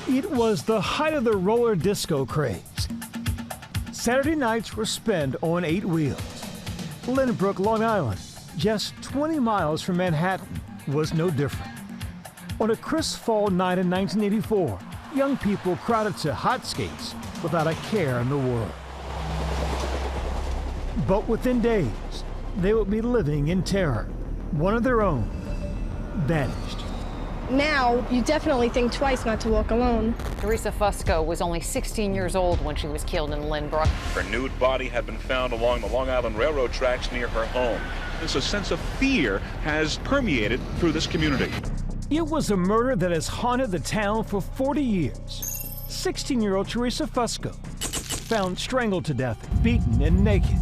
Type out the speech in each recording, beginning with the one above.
It was the height of the roller disco craze. Saturday nights were spent on 8 wheels. Lynbrook, Long Island, just 20 miles from Manhattan, was no different. On a crisp fall night in 1984, young people crowded to hot skates without a care in the world. But within days, they would be living in terror. One of their own vanished. Now, you definitely think twice not to walk alone. Theresa Fusco was only 16 years old when she was killed in Lynbrook. Her nude body had been found along the Long Island Railroad tracks near her home. A sense of fear has permeated through this community. It was a murder that has haunted the town for 40 years. 16-year-old Theresa Fusco, found strangled to death, beaten and naked,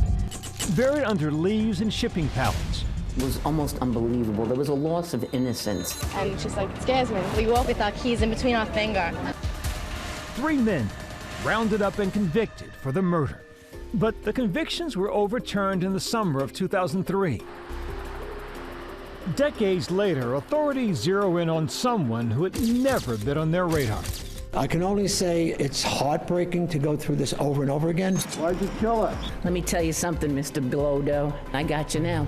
buried under leaves and shipping pallets. It was almost unbelievable. There was a loss of innocence. And it's just like, it scares me. We walk with our keys in between our finger. 3 men rounded up and convicted for the murder. But the convictions were overturned in the summer of 2003. Decades later, authorities zero in on someone who had never been on their radar. I can only say it's heartbreaking to go through this over and over again. Why'd you kill her? Let me tell you something, Mr. Bilodeau. I got you now.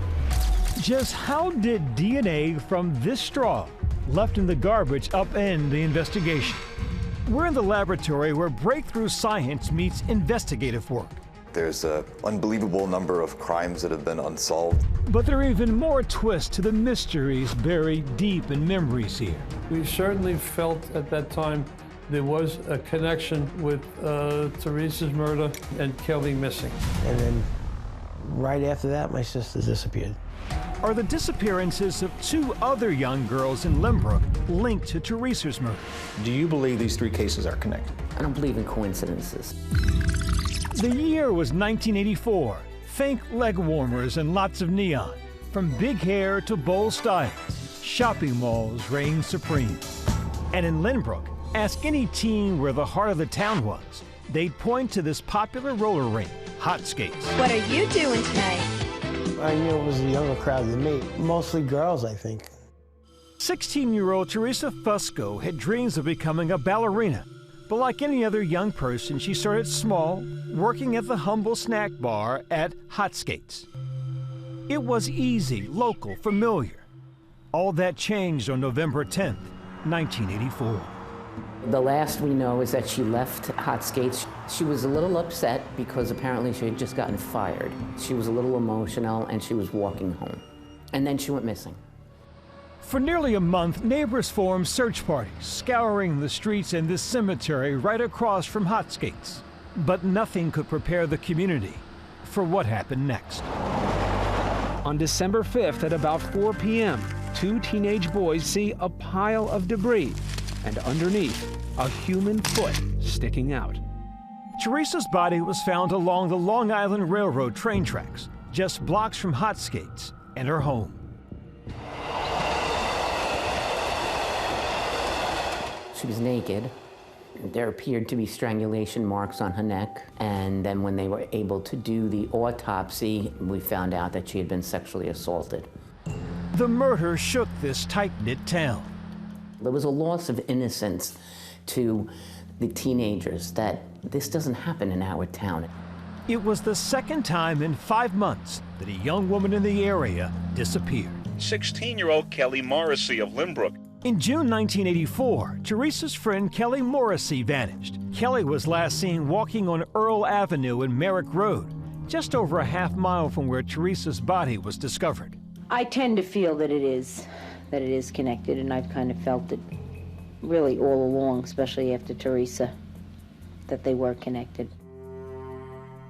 Just how did DNA from this straw left in the garbage upend the investigation? We're in the laboratory where breakthrough science meets investigative work. There's an unbelievable number of crimes that have been unsolved. But there are even more twists to the mysteries buried deep in memories here. We certainly felt at that time there was a connection with Theresa's murder and Kelly missing. And then right after that, my sister disappeared. Are the disappearances of 2 other young girls in Lynbrook linked to Theresa's murder? Do you believe these 3 cases are connected? I don't believe in coincidences. The year was 1984. Think leg warmers and lots of neon. From big hair to bold styles, shopping malls reigned supreme. And in Lynbrook, ask any teen where the heart of the town was. They'd point to this popular roller rink, hot skates. What are you doing tonight? I knew it was a younger crowd than me. Mostly girls, I think. 16-year-old Theresa Fusco had dreams of becoming a ballerina. But like any other young person, she started small, working at the humble snack bar at Hot Skates. It was easy, local, familiar. All that changed on November 10th, 1984. The last we know is that she left Hot Skates. She was a little upset because apparently she had just gotten fired. She was a little emotional and she was walking home. And then she went missing. For nearly a month, neighbors formed search parties, scouring the streets and this cemetery right across from Hot Skates. But nothing could prepare the community for what happened next. On December 5th at about 4 p.m., 2 teenage boys see a pile of debris, and underneath, a human foot sticking out. Theresa's body was found along the Long Island Railroad train tracks, just blocks from Hot Skates and her home. She was naked. There appeared to be strangulation marks on her neck, and then when they were able to do the autopsy, we found out that she had been sexually assaulted. The murder shook this tight-knit town. There was a loss of innocence to the teenagers that this doesn't happen in our town. It was the second time in 5 months that a young woman in the area disappeared. 16-year-old Kelly Morrissey of Lynbrook. In June 1984, Theresa's friend Kelly Morrissey vanished. Kelly was last seen walking on Earl Avenue and Merrick Road, just over a half mile from where Theresa's body was discovered. I tend to feel that it is connected, and I've kind of felt it really all along, especially after Theresa, that they were connected.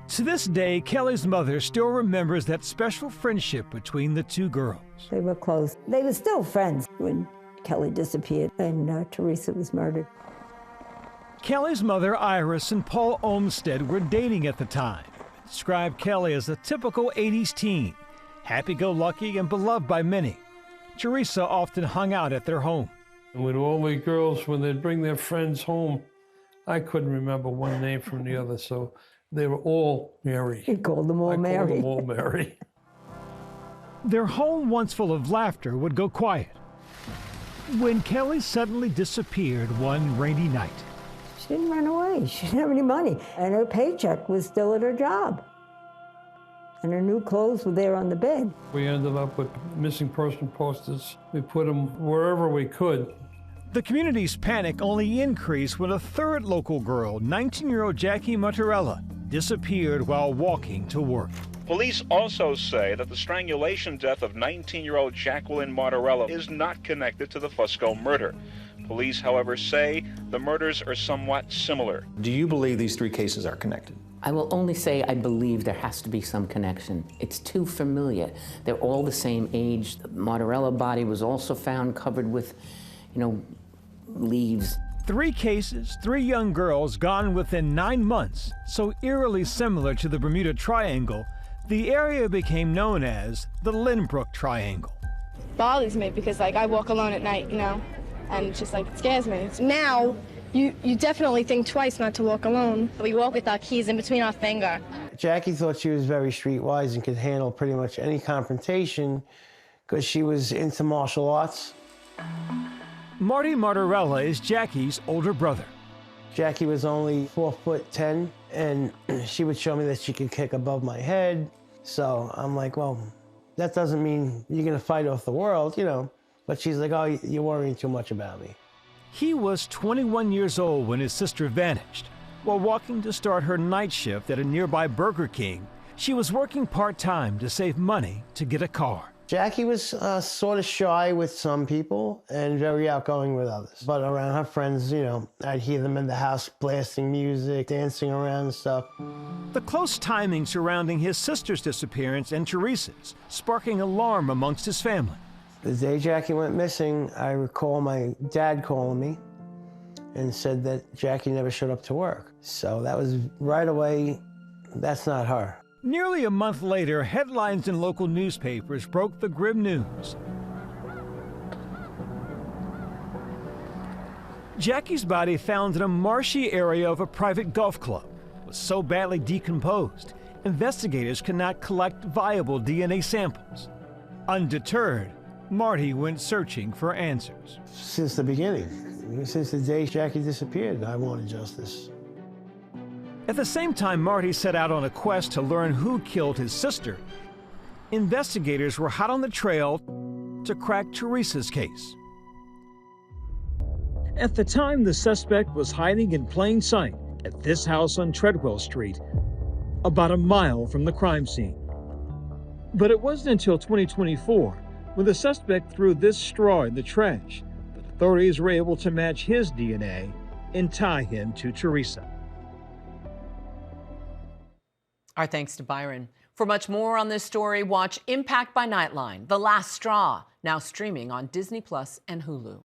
To this day, Kelly's mother still remembers that special friendship between the 2 girls. They were close. They were still friends when Kelly disappeared and Theresa was murdered. Kelly's mother, Iris, and Paul Olmsted were dating at the time. Described Kelly as a typical 80s teen, happy-go-lucky and beloved by many. Theresa often hung out at their home. And with all the girls, when they'd bring their friends home, I couldn't remember one name from the other, so they were all Mary. He called them all Mary. I called them all Mary. Their home, once full of laughter, would go quiet when Kelly suddenly disappeared one rainy night. She didn't run away. She didn't have any money. And her paycheck was still at her job. And her new clothes were there on the bed. We ended up with missing person posters. We put them wherever we could. The community's panic only increased when a third local girl, 19-year-old Jackie Mattarella, disappeared while walking to work. Police also say that the strangulation death of 19-year-old Jacqueline Mattarella is not connected to the Fusco murder. Police, however, say the murders are somewhat similar. Do you believe these three cases are connected? I will only say I believe there has to be some connection. It's too familiar. They're all the same age. The Mattarella body was also found covered with, leaves. 3 cases, 3 young girls gone within 9 months, so eerily similar to the Bermuda Triangle, the area became known as the Lynbrook Triangle. Bothers me because, I walk alone at night, and it's just, it scares me. Now, you definitely think twice not to walk alone. We walk with our keys in between our finger. Jackie thought she was very streetwise and could handle pretty much any confrontation because she was into martial arts. Marty Mattarella is Jackie's older brother. Jackie was only 4'10", and she would show me that she could kick above my head. So I'm like, well, that doesn't mean you're gonna fight off the world, But she's like, oh, you're worrying too much about me. He was 21 years old when his sister vanished. While walking to start her night shift at a nearby Burger King, she was working part-time to save money to get a car. Jackie was sort of shy with some people and very outgoing with others. But around her friends, I'd hear them in the house blasting music, dancing around and stuff. The close timing surrounding his sister's disappearance and Theresa's, sparking alarm amongst his family. The day Jackie went missing, I recall my dad calling me and said that Jackie never showed up to work. So that was right away, that's not her. Nearly a month later, headlines in local newspapers broke the grim news. Jackie's body found in a marshy area of a private golf club was so badly decomposed, investigators could not collect viable DNA samples. Undeterred, Marty went searching for answers. Since the beginning, since the day Jackie disappeared, I wanted justice. At the same time Marty set out on a quest to learn who killed his sister, investigators were hot on the trail to crack Theresa's case. At the time, the suspect was hiding in plain sight at this house on Treadwell Street, about a mile from the crime scene. But it wasn't until 2024, when the suspect threw this straw in the trash, that authorities were able to match his DNA and tie him to Theresa. Our thanks to Byron. For much more on this story, watch Impact by Nightline, The Last Straw, now streaming on Disney Plus and Hulu.